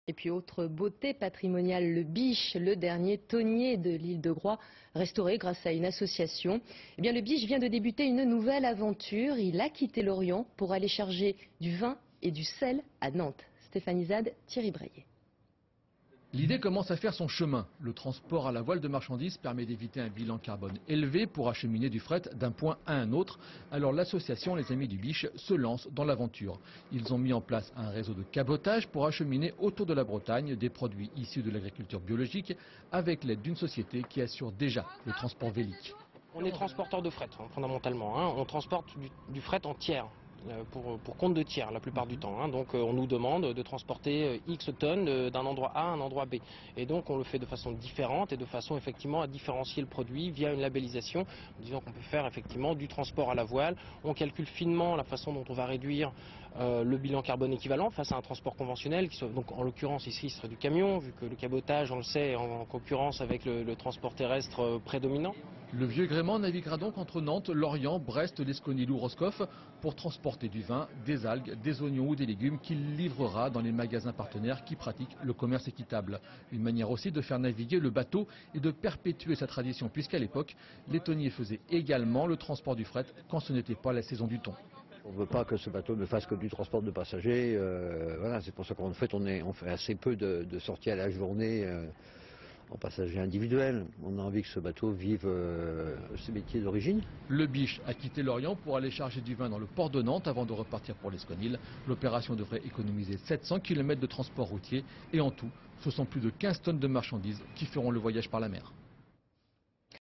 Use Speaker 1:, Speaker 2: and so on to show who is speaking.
Speaker 1: Et puis autre beauté patrimoniale, le Biche, le dernier tonnier de l'île de Groix, restauré grâce à une association. Eh bien, le Biche vient de débuter une nouvelle aventure. Il a quitté l'Orient pour aller charger du vin et du sel à Nantes. Stéphanie Zad, Thierry Breillet.
Speaker 2: L'idée commence à faire son chemin. Le transport à la voile de marchandises permet d'éviter un bilan carbone élevé pour acheminer du fret d'un point à un autre. Alors l'association Les Amis du Biche se lance dans l'aventure. Ils ont mis en place un réseau de cabotage pour acheminer autour de la Bretagne des produits issus de l'agriculture biologique avec l'aide d'une société qui assure déjà le transport vélique.
Speaker 3: On est transporteur de fret, fondamentalement. On transporte du fret en tiers. Pour compte de tiers la plupart du temps. Donc on nous demande de transporter X tonnes d'un endroit A à un endroit B. Et donc on le fait de façon différente et de façon effectivement à différencier le produit via une labellisation, en disant qu'on peut faire effectivement du transport à la voile. On calcule finement la façon dont on va réduire le bilan carbone équivalent face à un transport conventionnel, donc en l'occurrence ici ce serait du camion, vu que le cabotage on le sait est en concurrence avec le transport terrestre prédominant.
Speaker 2: Le vieux gréement naviguera donc entre Nantes, Lorient, Brest, l'Esconilou, Roscoff pour transporter du vin, des algues, des oignons ou des légumes qu'il livrera dans les magasins partenaires qui pratiquent le commerce équitable. Une manière aussi de faire naviguer le bateau et de perpétuer sa tradition puisqu'à l'époque, les tonniers faisaient également le transport du fret quand ce n'était pas la saison du thon.
Speaker 4: On ne veut pas que ce bateau ne fasse que du transport de passagers. Voilà, c'est pour ça qu'en fait on fait assez peu de sorties à la journée en passagers individuels. On a envie que ce bateau vive ses métiers d'origine.
Speaker 2: Le Biche a quitté l'Orient pour aller charger du vin dans le port de Nantes avant de repartir pour l'Esconil. L'opération devrait économiser 700 km de transport routier et en tout, ce sont plus de 15 tonnes de marchandises qui feront le voyage par la mer.